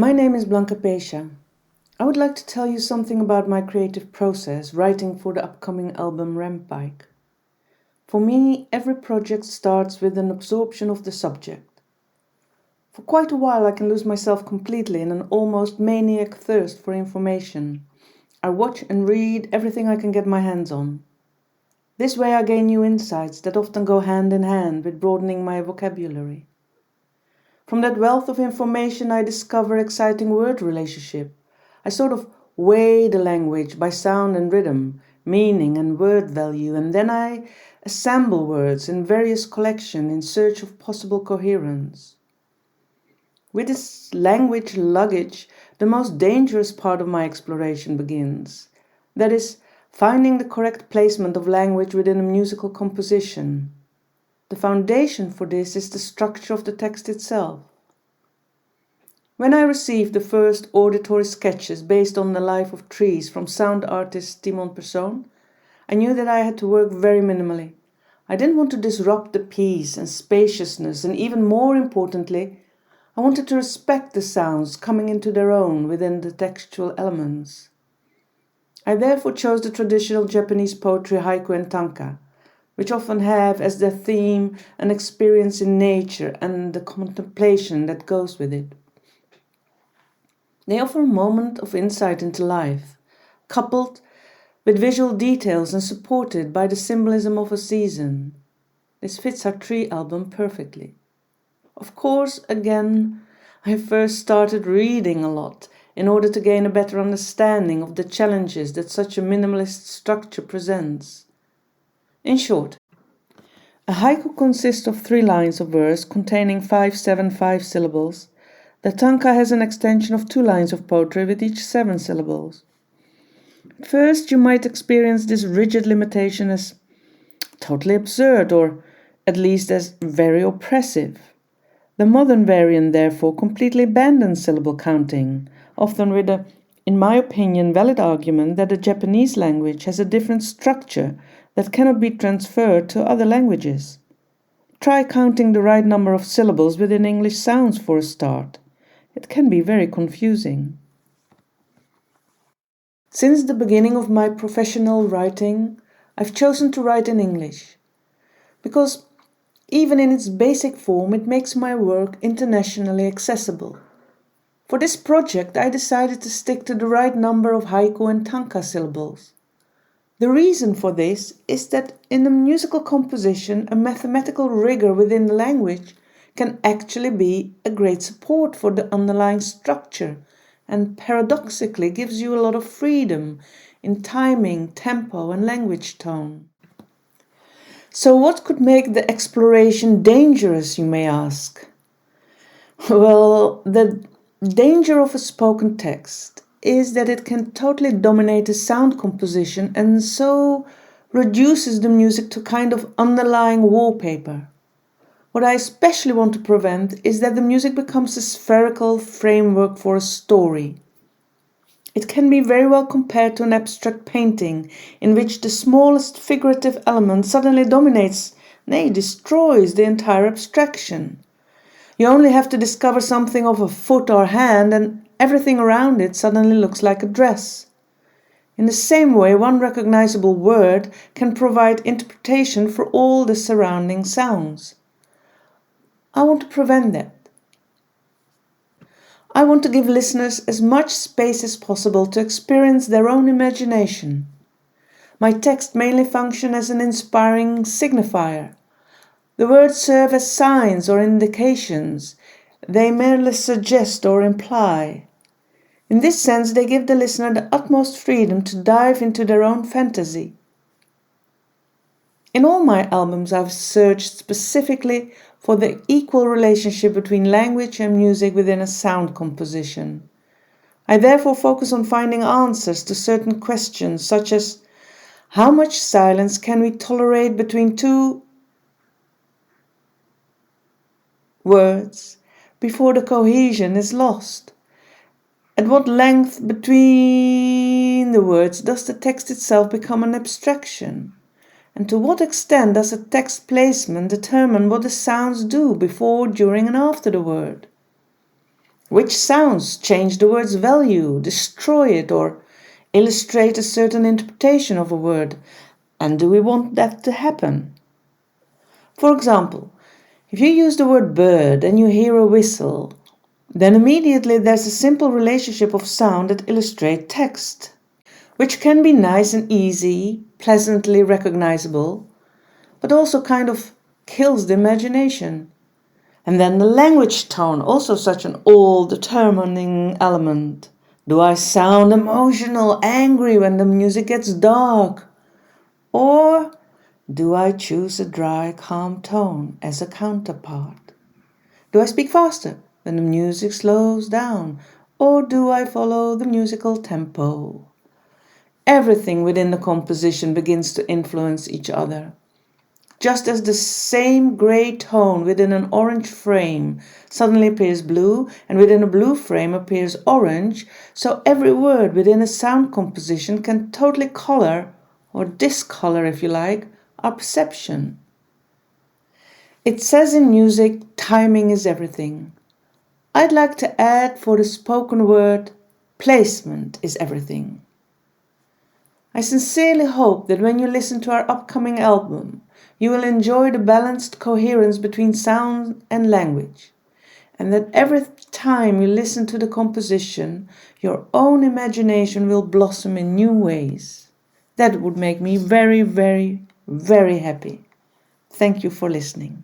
My name is Blanka Pesja. I would like to tell you something about my creative process writing for the upcoming album Rampike. For me, every project starts with an absorption of the subject. For quite a while I can lose myself completely in an almost maniac thirst for information. I watch and read everything I can get my hands on. This way I gain new insights that often go hand in hand with broadening my vocabulary. From that wealth of information I discover exciting word relationship. I sort of weigh the language by sound and rhythm, meaning and word value, and then I assemble words in various collections in search of possible coherence. With this language luggage, the most dangerous part of my exploration begins. That is, finding the correct placement of language within a musical composition. The foundation for this is the structure of the text itself. When I received the first auditory sketches based on the life of trees from sound artist Timon Persson, I knew that I had to work very minimally. I didn't want to disrupt the peace and spaciousness, and even more importantly, I wanted to respect the sounds coming into their own within the textual elements. I therefore chose the traditional Japanese poetry haiku and tanka, which often have as their theme an experience in nature and the contemplation that goes with it. They offer a moment of insight into life, coupled with visual details and supported by the symbolism of a season. This fits our tree album perfectly. Of course, again, I first started reading a lot in order to gain a better understanding of the challenges that such a minimalist structure presents. In short, a haiku consists of 3 lines of verse containing 5 syllables. The tanka has an extension of 2 lines of poetry with each 7 syllables. At first, you might experience this rigid limitation as totally absurd, or at least as very oppressive. The modern variant, therefore, completely abandons syllable counting, often with a, in my opinion, valid argument that the Japanese language has a different structure that cannot be transferred to other languages. Try counting the right number of syllables within English sounds for a start. It can be very confusing. Since the beginning of my professional writing, I've chosen to write in English, because even in its basic form it makes my work internationally accessible. For this project I decided to stick to the right number of haiku and tanka syllables. The reason for this is that in a musical composition a mathematical rigor within the language can actually be a great support for the underlying structure and paradoxically gives you a lot of freedom in timing, tempo and language tone. So what could make the exploration dangerous, you may ask? Well, the danger of a spoken text is that it can totally dominate the sound composition and so reduces the music to kind of underlying wallpaper. What I especially want to prevent is that the music becomes a spherical framework for a story. It can be very well compared to an abstract painting in which the smallest figurative element suddenly dominates, nay, destroys the entire abstraction. You only have to discover something of a foot or hand and everything around it suddenly looks like a dress. In the same way, one recognizable word can provide interpretation for all the surrounding sounds. I want to prevent that. I want to give listeners as much space as possible to experience their own imagination. My text mainly function as an inspiring signifier. The words serve as signs or indications. They merely suggest or imply. In this sense, they give the listener the utmost freedom to dive into their own fantasy. In all my albums, I've searched specifically for the equal relationship between language and music within a sound composition. I therefore focus on finding answers to certain questions such as how much silence can we tolerate between 2 words before the cohesion is lost? At what length between the words does the text itself become an abstraction? And to what extent does a text placement determine what the sounds do before, during and after the word? Which sounds change the word's value, destroy it, or illustrate a certain interpretation of a word? And do we want that to happen? For example, if you use the word bird and you hear a whistle, then immediately there's a simple relationship of sound that illustrates text, which can be nice and easy, pleasantly recognizable, but also kind of kills the imagination. And then the language tone, also such an all-determining element. Do I sound emotional, angry when the music gets dark? Or do I choose a dry, calm tone as a counterpart? Do I speak faster when the music slows down? Or do I follow the musical tempo? Everything within the composition begins to influence each other. Just as the same grey tone within an orange frame suddenly appears blue, and within a blue frame appears orange, so every word within a sound composition can totally color, or discolor if you like, our perception. It says in music, timing is everything. I'd like to add for the spoken word, placement is everything. I sincerely hope that when you listen to our upcoming album, you will enjoy the balanced coherence between sound and language, and that every time you listen to the composition, your own imagination will blossom in new ways. That would make me very, very, very happy. Thank you for listening.